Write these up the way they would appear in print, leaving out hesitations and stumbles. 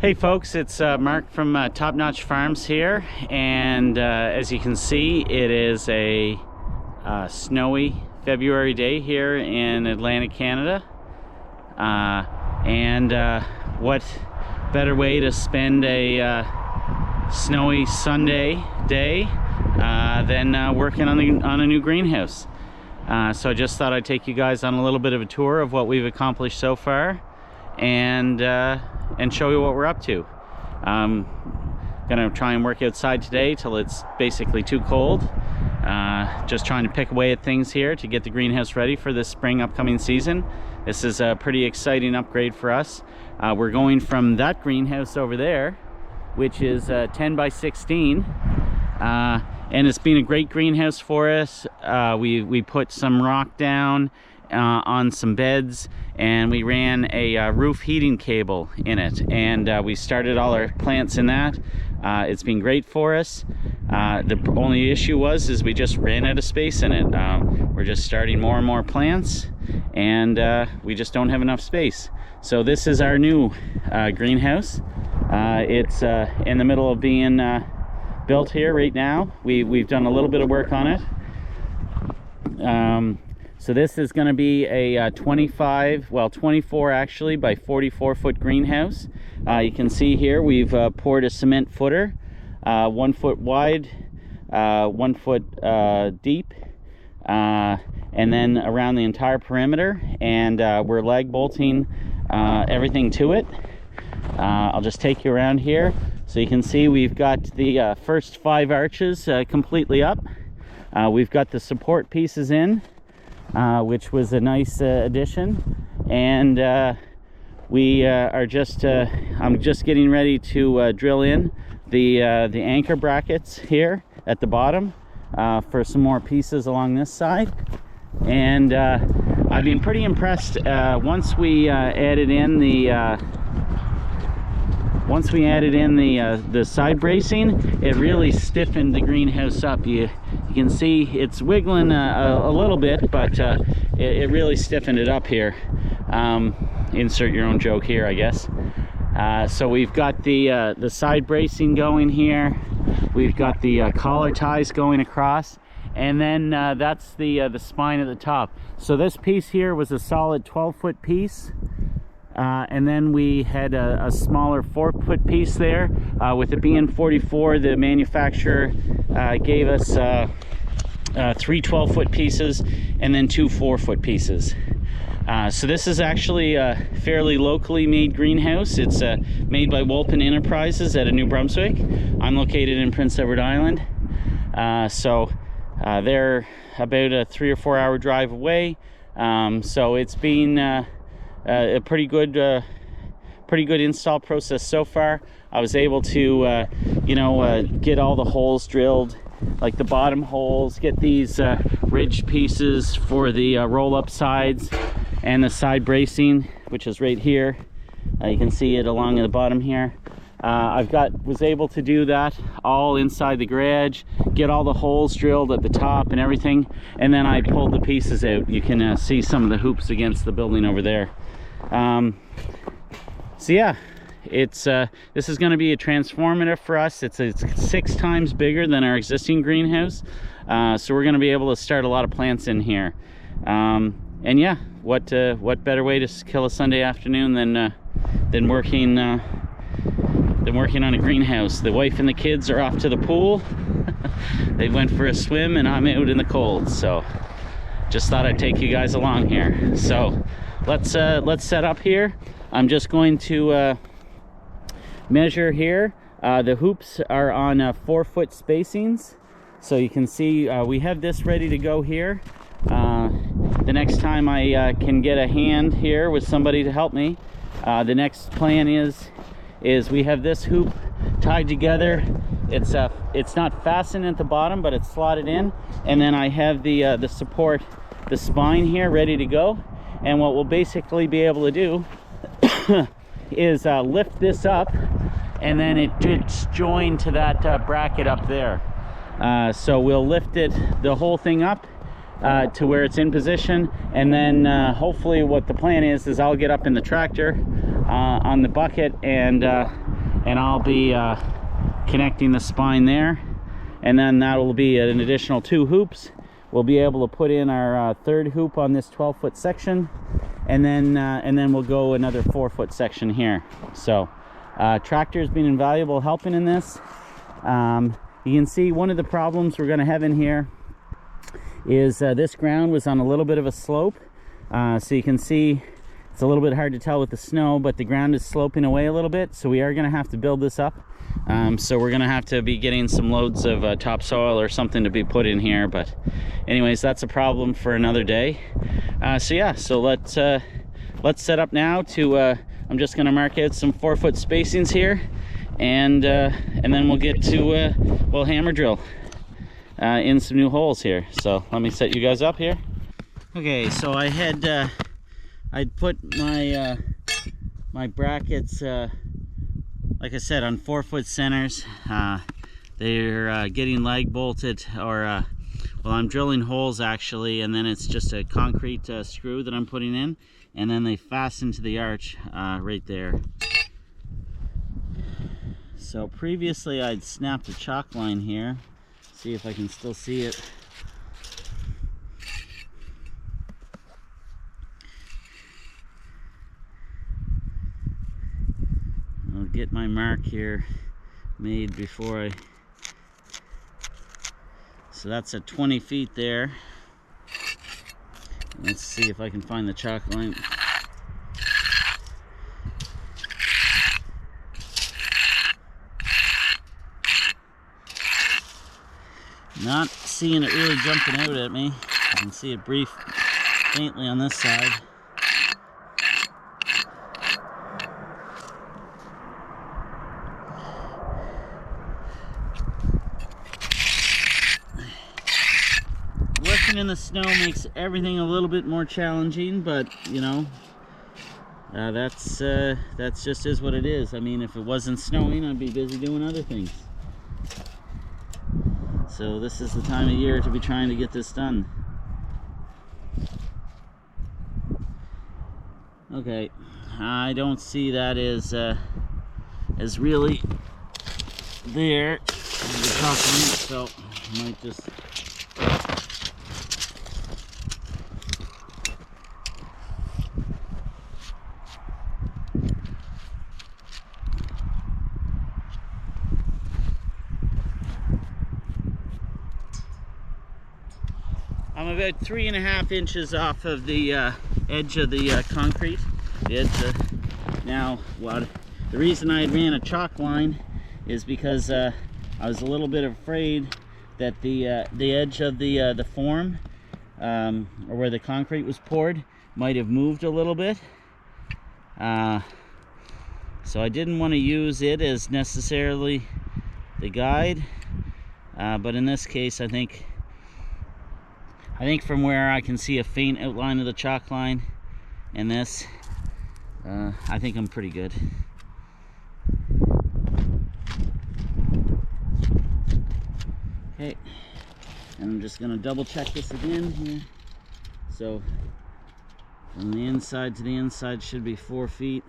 Hey folks, it's Mark from Top Notch Farms here, and as you can see, it is a snowy February day here in Atlantic Canada, and what better way to spend a snowy Sunday day than working on a new greenhouse. So I just thought I'd take you guys on a little bit of a tour of what we've accomplished so far, and show you what we're up to. Gonna try and work outside today till it's basically too cold. Just trying to pick away at things here to get the greenhouse ready for this spring upcoming season. This is a pretty exciting upgrade for us. We're going from that greenhouse over there, which is 10 by 16, and it's been a great greenhouse for us. We put some rock down on some beds, and we ran a roof heating cable in it, and we started all our plants in that. It's been great for us. The only issue is we just ran out of space in it. We're just starting more and more plants, and we just don't have enough space. So this is our new greenhouse. It's in the middle of being built here right now. We've done a little bit of work on it. So this is going to be a 24 actually by 44 foot greenhouse. You can see here we've poured a cement footer, 1 foot wide, 1 foot deep, and then around the entire perimeter, and we're lag bolting everything to it. I'll just take you around here so you can see we've got the first 5 arches completely up. We've got the support pieces in, which was a nice addition, and we are just I'm just getting ready to drill in the anchor brackets here at the bottom for some more pieces along this side. And I've been pretty impressed once we added in the side bracing. It really stiffened the greenhouse up. You can see it's wiggling a little bit, but it really stiffened it up here. Insert your own joke here, I guess. So we've got the side bracing going here. We've got the collar ties going across, and then that's the spine at the top. So this piece here was a solid 12-foot piece. And then we had a smaller 4-foot piece there. With it being 44, the manufacturer gave us 3 12-foot pieces and then 2 4-foot pieces. So this is actually a fairly locally made greenhouse. It's made by Wolpen Enterprises out of New Brunswick. I'm located in Prince Edward Island. So they're about a 3 or 4 hour drive away. So it's been a pretty good install process so far. I was able to get all the holes drilled, like the bottom holes, get these ridge pieces for the roll-up sides, and the side bracing, which is right here. You can see it along the bottom here. Was able to do that all inside the garage, get all the holes drilled at the top and everything, and then I pulled the pieces out. You can see some of the hoops against the building over there. So yeah, this is going to be a transformative for us. It's 6 times bigger than our existing greenhouse, so we're going to be able to start a lot of plants in here. And yeah, what better way to kill a Sunday afternoon than working on a greenhouse. The wife and the kids are off to the pool. They went for a swim, and I'm out in the cold, so just thought I'd take you guys along here. So let's set up here. I'm just going to measure here. The hoops are on 4-foot spacings, so you can see we have this ready to go here. The next time I can get a hand here with somebody to help me, the next plan is we have this hoop tied together. It's not fastened at the bottom, but it's slotted in, and then I have the support, the spine here ready to go. And what we'll basically be able to do is lift this up, and then it's joined to that bracket up there. So we'll lift the whole thing up to where it's in position, and then hopefully what the plan is I'll get up in the tractor on the bucket and and I'll be connecting the spine there, and then that will be an additional 2 hoops. We'll be able to put in our 3rd hoop on this 12-foot section, and then we'll go another 4-foot section here. So tractor's been invaluable helping in this. You can see one of the problems we're going to have in here is this ground was on a little bit of a slope. So you can see it's a little bit hard to tell with the snow, but the ground is sloping away a little bit, so we are going to have to build this up. So we're going to have to be getting some loads of topsoil or something to be put in here, but anyways, that's a problem for another day. So yeah, so let's set up now to I'm just going to mark out some 4-foot spacings here, and then we'll get to we'll hammer drill in some new holes here. So let me set you guys up here. Okay, so I had I'd put my my brackets like I said on 4-foot centers. They're getting lag bolted, or well, I'm drilling holes actually, and then it's just a concrete screw that I'm putting in, and then they fasten to the arch right there. So previously I'd snapped a chalk line here. See if I can still see it. I'll get my mark here made before I... So that's at 20 feet there. Let's see if I can find the chalk line. Not seeing it really jumping out at me. I can see it faintly on this side. Working in the snow makes everything a little bit more challenging, but you know, that's just is what it is. I mean, if it wasn't snowing, I'd be busy doing other things. So this is the time of year to be trying to get this done. Okay, I don't see that as really there. So I might just... I'm about 3.5 inches off of the edge of the concrete. Now, the reason I ran a chalk line is because I was a little bit afraid that the edge of the form, or where the concrete was poured, might have moved a little bit. So I didn't want to use it as necessarily the guide, but in this case, I think from where I can see a faint outline of the chalk line in this, I think I'm pretty good. Okay, and I'm just gonna double check this again here. So from the inside to the inside should be 4 feet.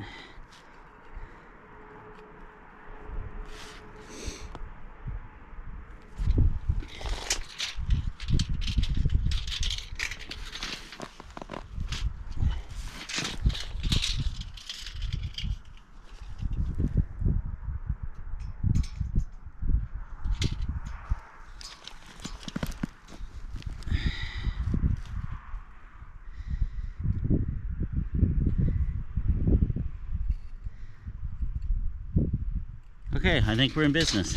Okay, I think we're in business.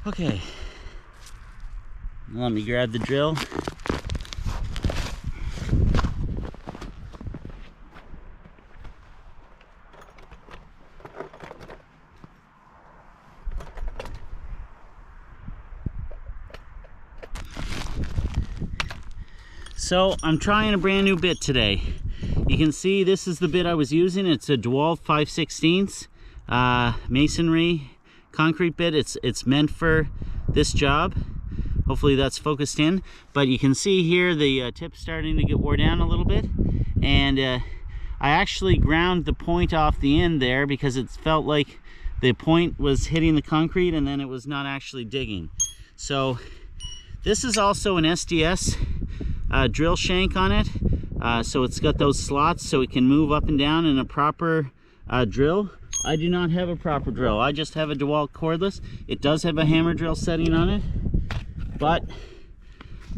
Okay, let me grab the drill. So I'm trying a brand new bit today. You can see this is the bit I was using. It's a DeWalt 5/16 masonry concrete bit. It's meant for this job. Hopefully that's focused in, but you can see here the tip's starting to get wore down a little bit, and I actually ground the point off the end there because it felt like the point was hitting the concrete and then it was not actually digging. So this is also an SDS drill shank on it, so it's got those slots so it can move up and down in a proper drill. I do not have a proper drill. I just have a DeWalt cordless. It does have a hammer drill setting on it, but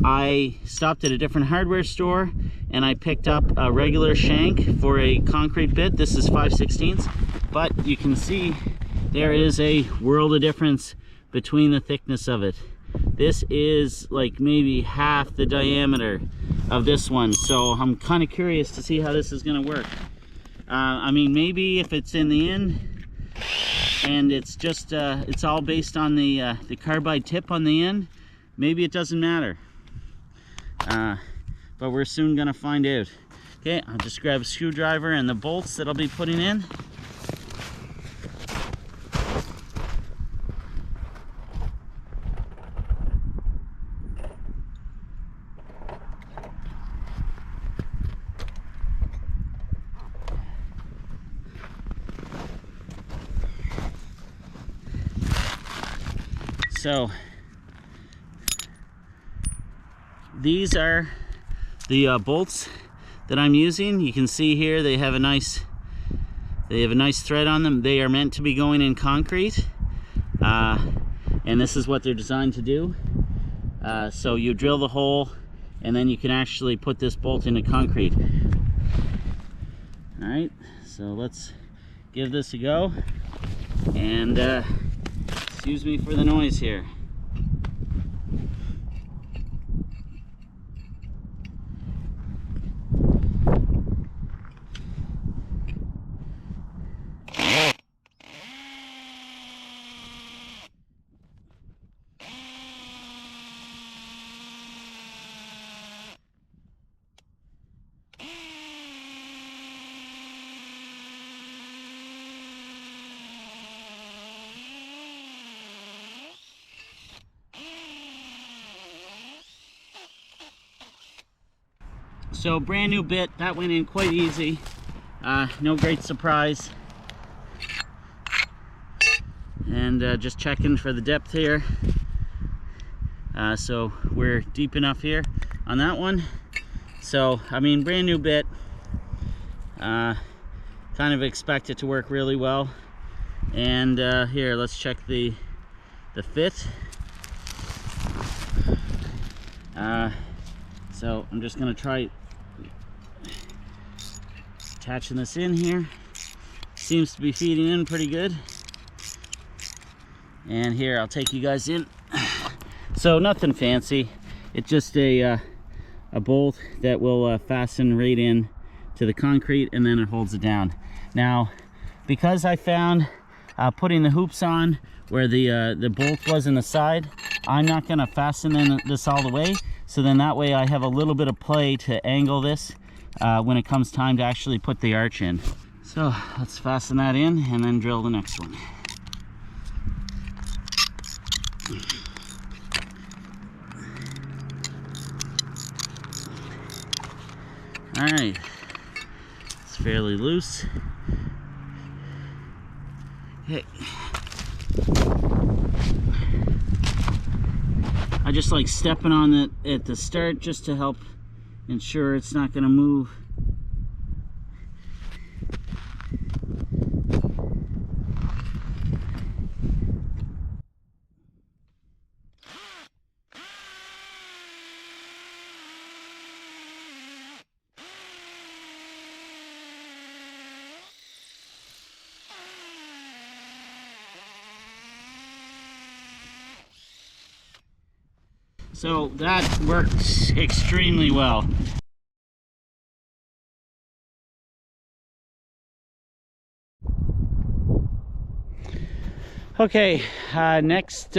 I stopped at a different hardware store and I picked up a regular shank for a concrete bit. This is 5/16, but you can see there is a world of difference between the thickness of it. This is like maybe half the diameter of this one, so I'm kind of curious to see how this is going to work. I mean, maybe if it's in the end and it's just it's all based on the carbide tip on the end, maybe it doesn't matter, but we're soon gonna find out. Okay, I'll just grab a screwdriver and the bolts that I'll be putting in. So these are the bolts that I'm using. You can see here they have a nice thread on them. They are meant to be going in concrete, and this is what they're designed to do. So you drill the hole and then you can actually put this bolt into concrete. All right, so let's give this a go, and excuse me for the noise here. So brand new bit, that went in quite easy, no great surprise. And just checking for the depth here. So we're deep enough here on that one. So I mean, brand new bit, kind of expect it to work really well. And here, let's check the fit. So I'm just gonna try attaching this in here. Seems to be feeding in pretty good. And here, I'll take you guys in. So nothing fancy. It's just a bolt that will fasten right in to the concrete, and then it holds it down. Now, because I found putting the hoops on where the bolt was in the side, I'm not gonna fasten in this all the way. So then that way I have a little bit of play to angle this when it comes time to actually put the arch in. So let's fasten that in and then drill the next one. All right, it's fairly loose. Okay. I just like stepping on it at the start just to help ensure it's not going to move. So that worked extremely well. Okay, next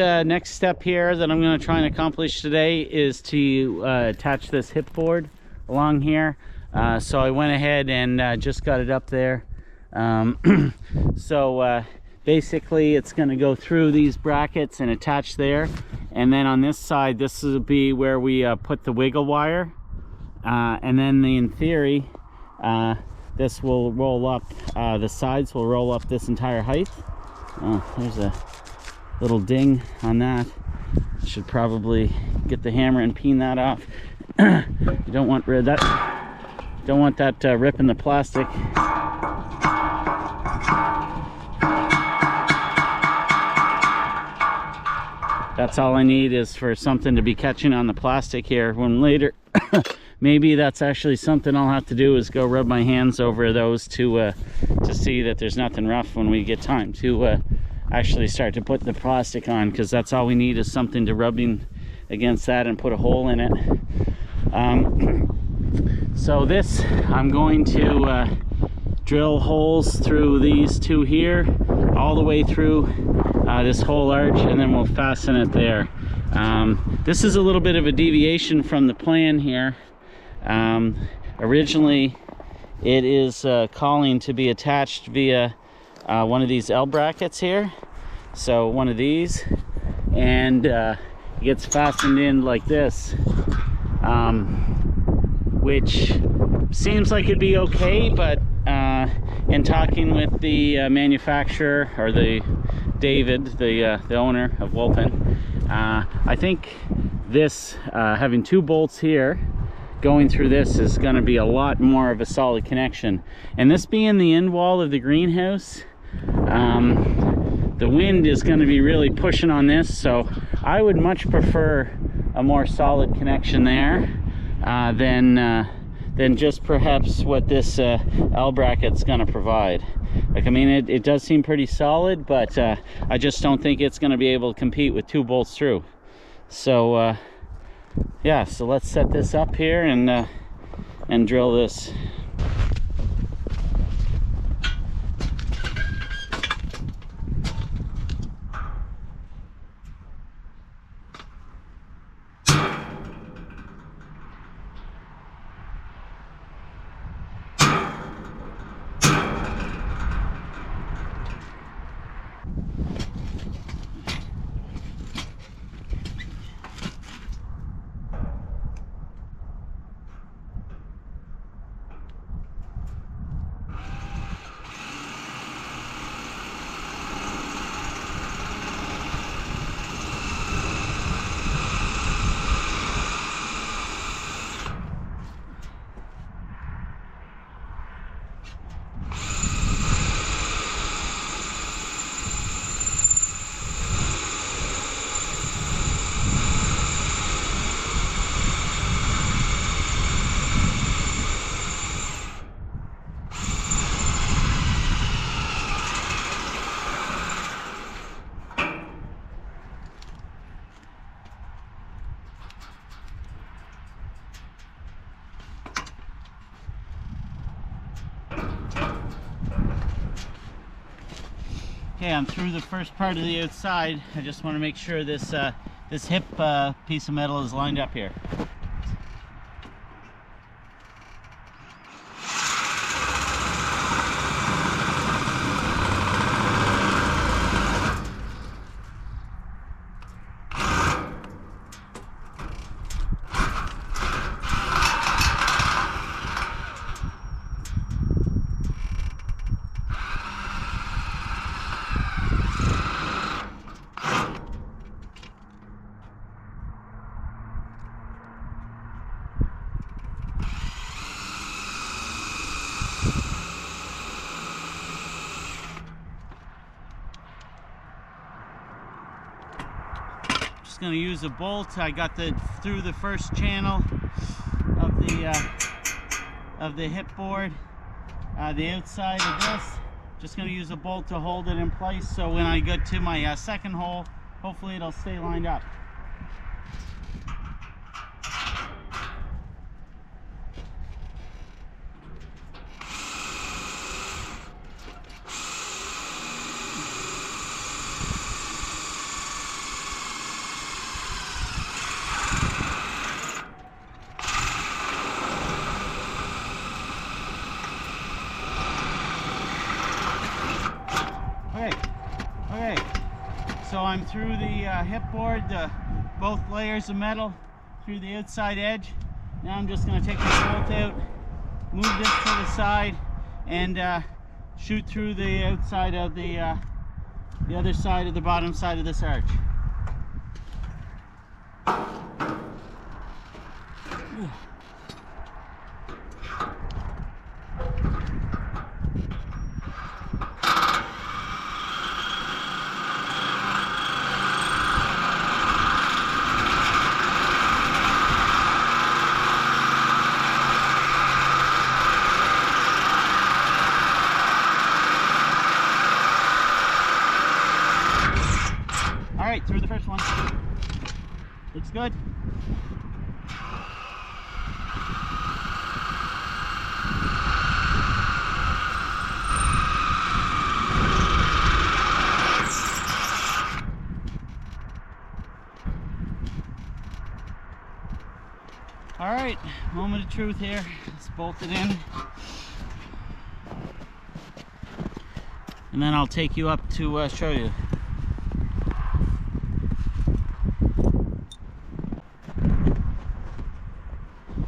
step here that I'm going to try and accomplish today is to attach this hip board along here. So I went ahead and just got it up there. So basically it's going to go through these brackets and attach there, and then on this side this will be where we put the wiggle wire, and then in theory this will roll up, the sides will roll up this entire height. Oh, there's a little ding on that. Should probably get the hammer and peen that off. You don't want that ripping the plastic. That's all I need, is for something to be catching on the plastic here, when later maybe that's actually something I'll have to do, is go rub my hands over those to see that there's nothing rough when we get time to actually start to put the plastic on, because that's all we need, is something to rubbing against that and put a hole in it. So this, I'm going to drill holes through these two here, all the way through this whole arch, and then we'll fasten it there. This is a little bit of a deviation from the plan here. Originally it is calling to be attached via one of these L brackets here, so one of these, and it gets fastened in like this, which seems like it'd be okay, but in talking with the manufacturer, or the David, the owner of Wolfen, I think this having two bolts here going through this is going to be a lot more of a solid connection, and this being the end wall of the greenhouse, the wind is going to be really pushing on this, so I would much prefer a more solid connection there than just perhaps what this L bracket's going to provide. Like, I mean, it does seem pretty solid, but I just don't think it's going to be able to compete with two bolts through. So yeah, so let's set this up here and drill this. Okay, I'm through the first part of the outside. I just want to make sure this this hip piece of metal is lined up here. Going to use a bolt. I got through the first channel of the hip board, the outside of this. Just going to use a bolt to hold it in place, so when I get to my second hole, hopefully it'll stay lined up. I'm through the hip board, both layers of metal through the outside edge. Now I'm just going to take the bolt out, move this to the side, and shoot through the outside of the other side of the bottom side of this arch. Alright, through the first one. Looks good. Alright, moment of truth here. Let's bolt it in. And then I'll take you up to show you.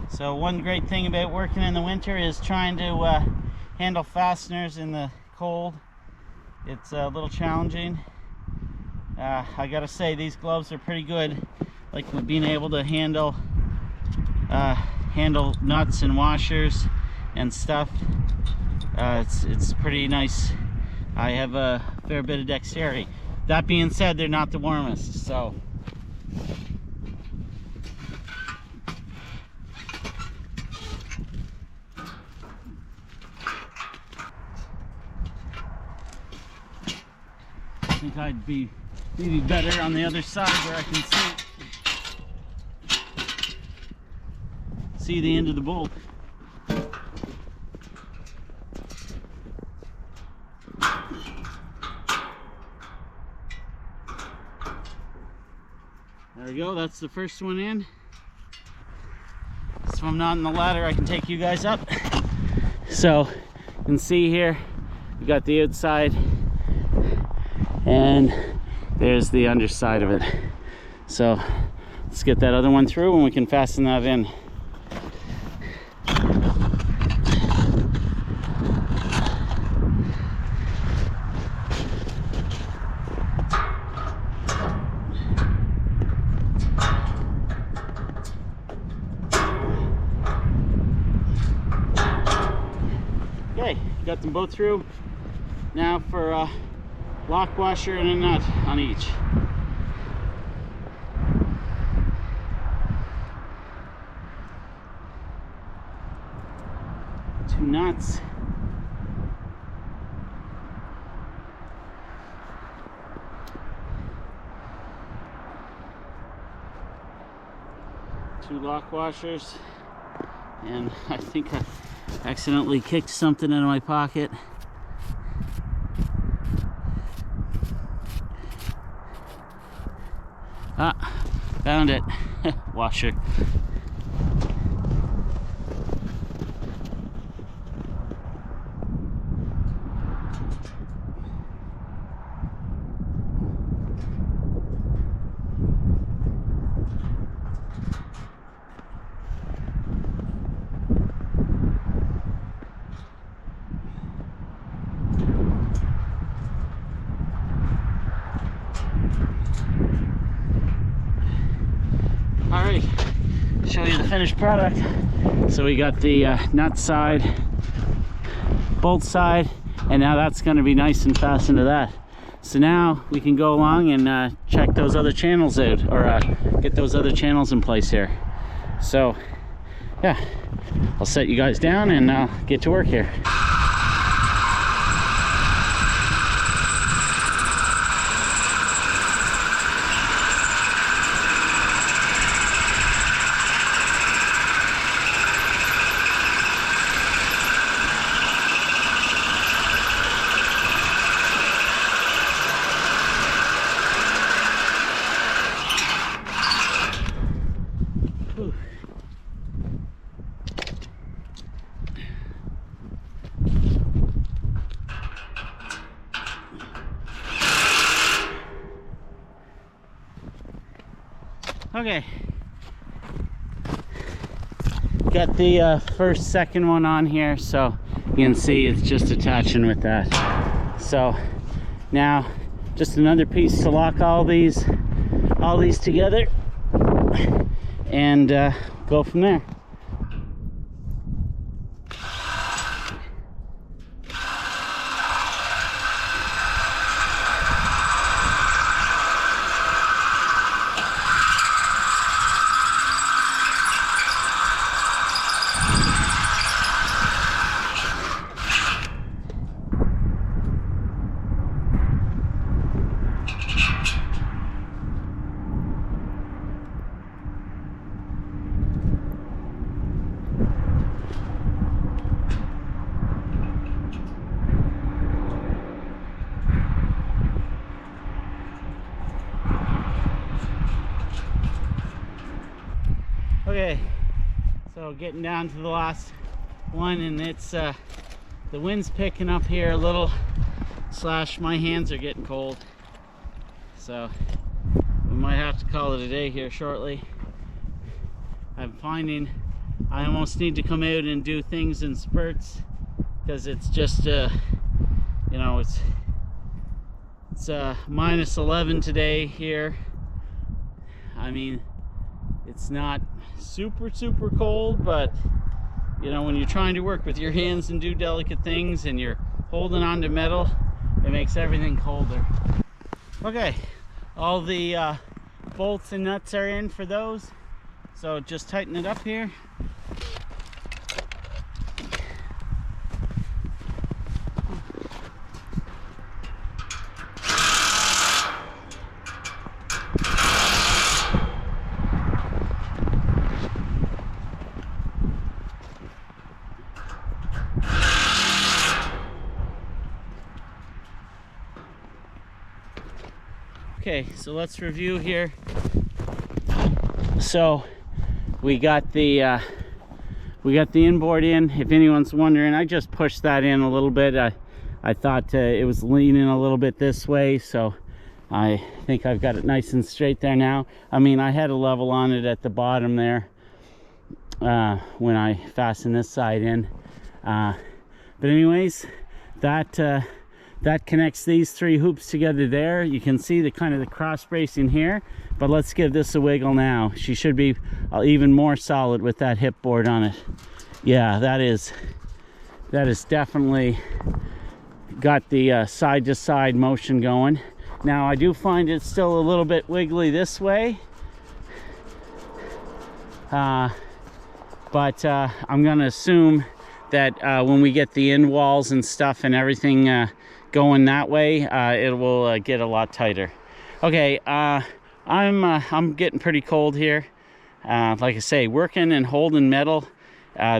So one great thing about working in the winter is trying to handle fasteners in the cold. It's a little challenging. I gotta say, these gloves are pretty good, like being able to handle nuts and washers and stuff. It's pretty nice. I have a fair bit of dexterity. That being said, they're not the warmest, so I think I'd be maybe better on the other side where I can see the end of the bolt. There we go, that's the first one in. So I'm not in the ladder, I can take you guys up. So you can see here, we got the outside and there's the underside of it. So let's get that other one through and we can fasten that in. Okay, got them both through. Now for a lock washer and a nut on each. Two nuts. Two lock washers. And I think I accidentally kicked something out of my pocket. Ah, found it. Washer. Alright, show you the finished product. So we got the nut side, bolt side, and now that's going to be nice and fastened to that. So now we can go along and check those other channels out, or get those other channels in place here. So yeah, I'll set you guys down and get to work here. Okay, got the second one on here, so you can see it's just attaching with that. So now just another piece to lock all these together and go from there. Okay, so getting down to the last one, and it's the wind's picking up here a little, slash my hands are getting cold, so we might have to call it a day here shortly. I'm finding I almost need to come out and do things in spurts, because it's just you know, it's minus 11 today here. I mean, it's not super cold, but you know, when you're trying to work with your hands and do delicate things and you're holding on to metal, it makes everything colder. Okay, all the bolts and nuts are in for those, so just tighten it up here. Okay, so let's review here. So we got the inboard in. If anyone's wondering, I just pushed that in a little bit. I thought it was leaning a little bit this way, so I think I've got it nice and straight there now. I mean, I had a level on it at the bottom there when I fastened this side in. But anyways, that connects these three hoops together there. You can see the kind of the cross bracing here, but let's give this a wiggle now. She should be even more solid with that hip board on it. Yeah, that is definitely got the side to side motion going. Now I do find it's still a little bit wiggly this way, but I'm gonna assume that when we get the end walls and stuff and everything going that way, it will get a lot tighter. Okay, I'm getting pretty cold here. Like I say, working and holding metal,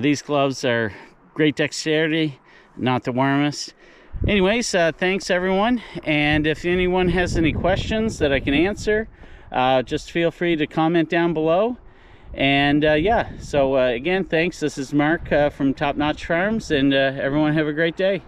these gloves are great dexterity, not the warmest. Anyways, thanks everyone, and if anyone has any questions that I can answer, just feel free to comment down below. And yeah, so again, thanks. This is Mark from Top Notch Farms, and everyone have a great day.